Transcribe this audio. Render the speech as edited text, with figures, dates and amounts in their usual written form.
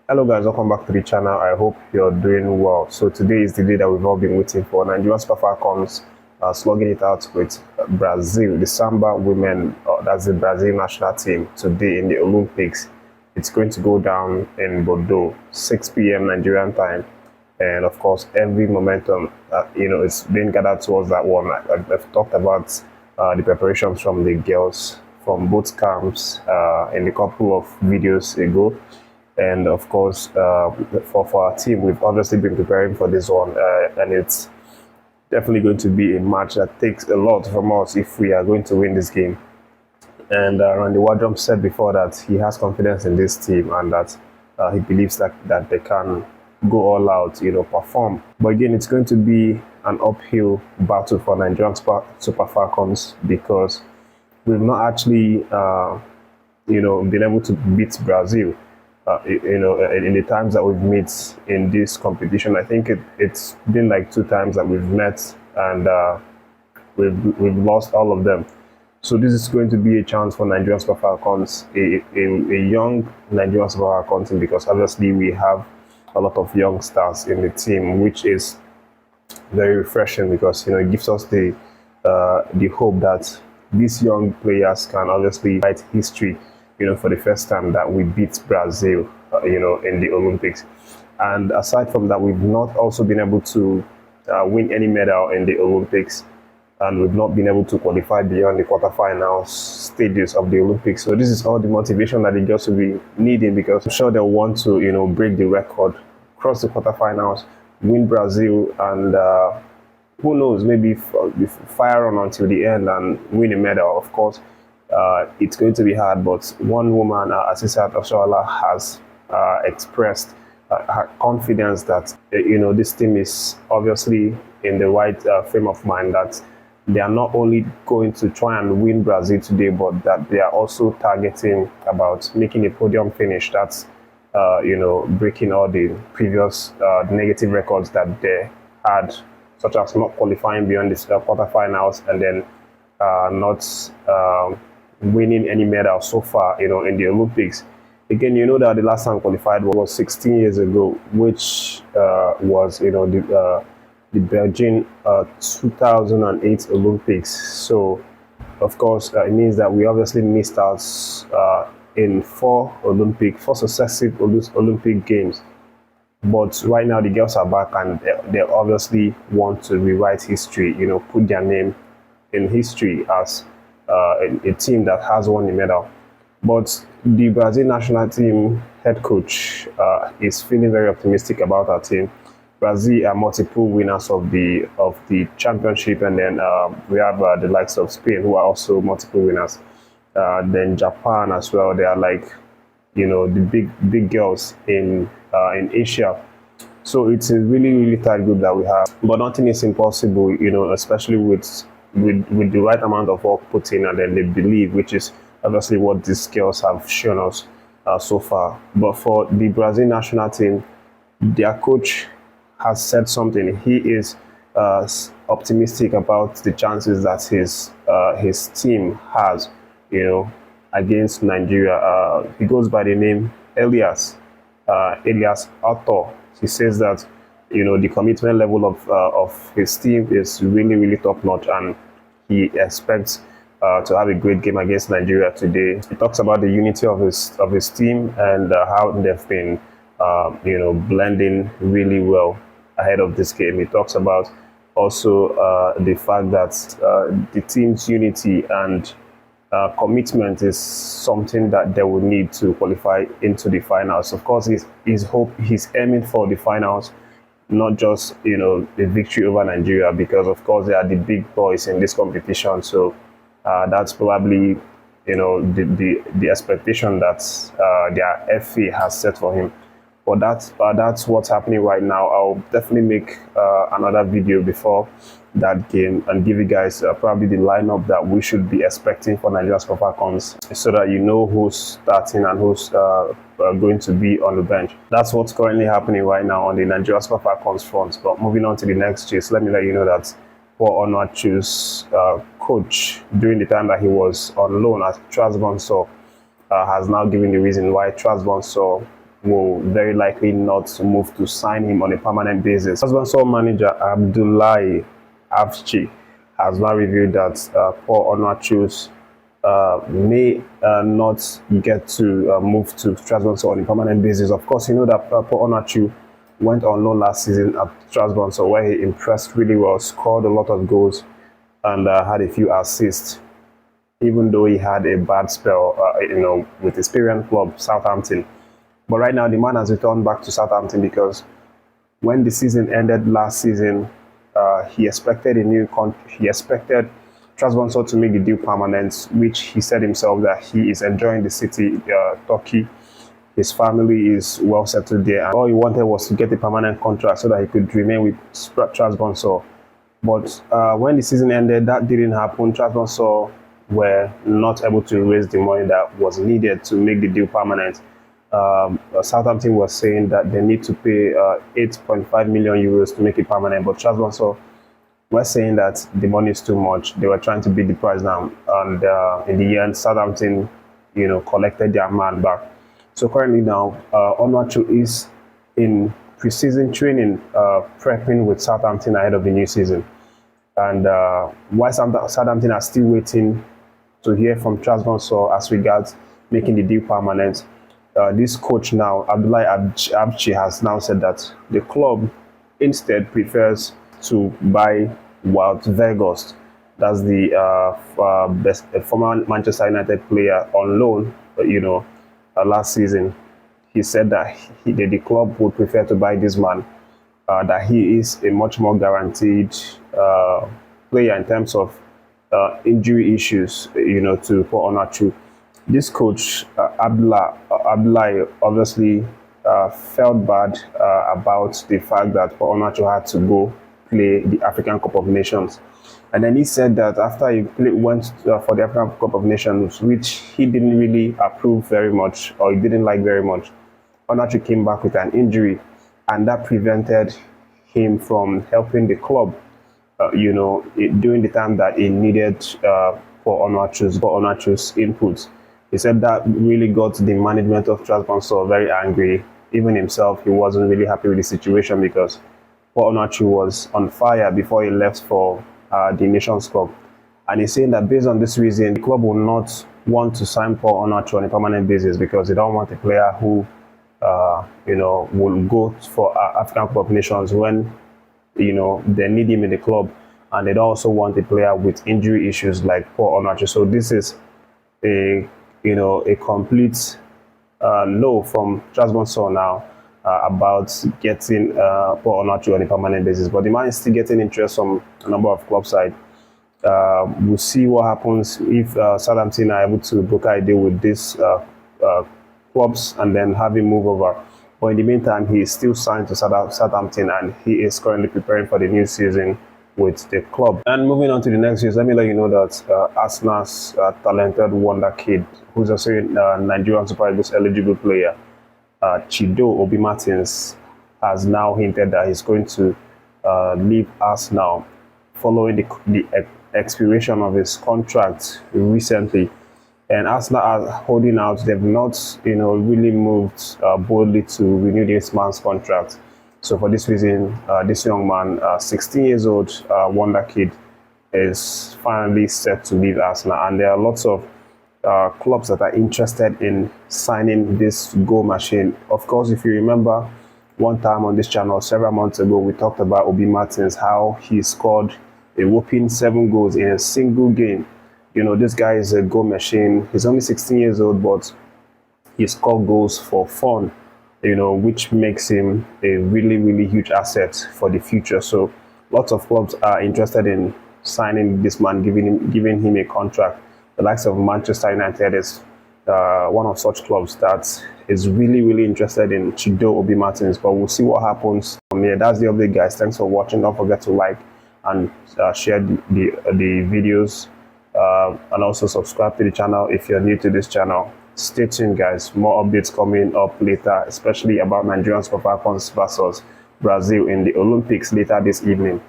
Hello guys, welcome back to the channel. I hope you're doing well. So today is the day that we've all been waiting for. Nigerian Super Falcons slugging it out with Brazil, the Samba women, that's the Brazil national team today in the Olympics. It's going to go down in Bordeaux, 6 p.m. Nigerian time. And of course, every momentum, it's being gathered towards that one. I've talked about the preparations from the girls from both camps in a couple of videos ago. And of course, for our team, we've obviously been preparing for this one, and it's definitely going to be a match that takes a lot from us if we are going to win this game. And Randy Wardrum said before that he has confidence in this team and that he believes that they can go all out, perform. But again, it's going to be an uphill battle for Nigerian Super Falcons because we've not actually, been able to beat Brazil. In the times that we've met in this competition, I think it's been like 2 times that we've met and we've lost all of them. So this is going to be a chance for Nigerian Super Falcons, a young Nigerian Super Falcons team, because obviously we have a lot of young stars in the team, which is very refreshing because it gives us the hope that these young players can obviously write history for the first time that we beat Brazil, in the Olympics. And aside from that, we've not also been able to win any medal in the Olympics, and we've not been able to qualify beyond the quarterfinals stages of the Olympics. So this is all the motivation that the girls will be needing, because I'm sure they'll want to, break the record, cross the quarterfinals, win Brazil, and who knows, maybe fire on until the end and win a medal. Of course, it's going to be hard, but one woman, Asisat Oshoala, has expressed her confidence that this team is obviously in the right frame of mind, that they are not only going to try and win Brazil today, but that they are also targeting about making a podium finish. That's breaking all the previous negative records that they had, such as not qualifying beyond the quarterfinals and then not winning any medal so far, in the Olympics. Again, that the last time qualified was 16 years ago, which was, the Beijing 2008 Olympics. So, of course, it means that we obviously missed out in 4 successive Olympic games. But right now, the girls are back and they obviously want to rewrite history, put their name in history as a team that has won the medal. But the Brazil national team head coach is feeling very optimistic about our team. Brazil are multiple winners of the championship, and then we have the likes of Spain, who are also multiple winners. Then Japan as well. They are like the big girls in Asia. So it's a really tight group that we have. But nothing is impossible, especially with the right amount of work put in and then they believe, which is obviously what these girls have shown us so far. But for the Brazil national team, their coach has said something. He is optimistic about the chances that his team has, against Nigeria. He goes by the name Elias Otto. He says that the commitment level of his team is really top notch, and he expects to have a great game against Nigeria today. He talks about the unity of his team and how they've been blending really well ahead of this game. He talks about also the fact that the team's unity and commitment is something that they will need to qualify into the finals. Of course, he's aiming for the finals, not just a victory over Nigeria, because of course they are the big boys in this competition. So that's probably the expectation that their FA has set for him. But that's what's happening right now. I'll definitely make another video before that game and give you guys probably the lineup that we should be expecting for Nigeria's Super Falcons, so that you know who's starting and who's going to be on the bench. That's what's currently happening right now on the Nigeria's Super Falcons front. But moving on to the next gist, let me let you know that for Onuachu's coach during the time that he was on loan at Trabzonspor has now given the reason why Trabzonspor will very likely not move to sign him on a permanent basis. Trabzonspor manager Abdullahi Avci has now revealed that Paul Onuachu may not get to move to Trabzonspor on a permanent basis. Of course, you know that Paul Onuachu went on loan last season at Trabzonspor, where he impressed really well, scored a lot of goals, and had a few assists. Even though he had a bad spell, with his parent club Southampton. But right now, the man has returned back to Southampton because when the season ended last season, he expected he expected Trabzonspor to make the deal permanent, which he said himself that he is enjoying the city, Turkey. His family is well settled there, and all he wanted was to get a permanent contract so that he could remain with Trabzonspor. But when the season ended, that didn't happen. Trabzonspor were not able to raise the money that was needed to make the deal permanent. Southampton was saying that they need to pay 8.5 million euros to make it permanent, but Trabzonspor were saying that the money is too much. They were trying to beat the price down, and in the end, Southampton, collected their man back. So currently now, Onuachu is in pre-season training, prepping with Southampton ahead of the new season. And while Southampton are still waiting to hear from Trabzonspor as regards making the deal permanent, this coach now, Abdullahi Avci, has now said that the club instead prefers to buy Wout Weghorst. That's the former Manchester United player on loan, last season. He said that the club would prefer to buy this man, that he is a much more guaranteed player in terms of injury issues, to Paul Onuachu. This coach, Abdullahi, obviously felt bad about the fact that Paul Onuachu had to go play the African Cup of Nations. And then he said that after he went for the African Cup of Nations, which he didn't really approve very much, or he didn't like very much, Onuachu came back with an injury, and that prevented him from helping the club, during the time that he needed for Onuachu's input. He said that really got the management of Trabzonspor very angry. Even himself, he wasn't really happy with the situation because Paul Onuachu was on fire before he left for the Nations Cup. And he's saying that based on this reason, the club will not want to sign Paul Onuachu on a permanent basis because they don't want a player who, will go for African Cup of Nations when, they need him in the club. And they don't also want a player with injury issues like Paul Onuachu. So this is a complete no from Trabzonspor now about getting Paul Onuachu on a permanent basis. But the man is still getting interest from a number of club side. We'll see what happens if Southampton are able to broker a deal with these clubs and then have him move over. But in the meantime, he is still signed to Southampton, and he is currently preparing for the new season with the club. And moving on to the next news, let me let you know that Arsenal's talented wonder kid, who's also a Nigerian Super Eagles eligible player, Chido Obi-Martin, has now hinted that he's going to leave Arsenal following the expiration of his contract recently. And Arsenal are holding out. They've not, really moved boldly to renew this man's contract. So for this reason, this young man, 16 years old, wonder kid, is finally set to leave Arsenal. And there are lots of clubs that are interested in signing this goal machine. Of course, if you remember, one time on this channel several months ago, we talked about Obi-Martin, how he scored a whopping 7 goals in a single game. This guy is a goal machine. He's only 16 years old, but he scored goals for fun, which makes him a really, really huge asset for the future. So lots of clubs are interested in signing this man, giving him a contract. The likes of Manchester United is one of such clubs that is really, really interested in Chido Obi-Martin. But we'll see what happens from here. That's the update, guys. Thanks for watching. Don't forget to like and share the videos. And also subscribe to the channel if you're new to this channel. Stay tuned, guys. More updates coming up later, especially about Nigerian Falcons versus Brazil in the Olympics later this evening.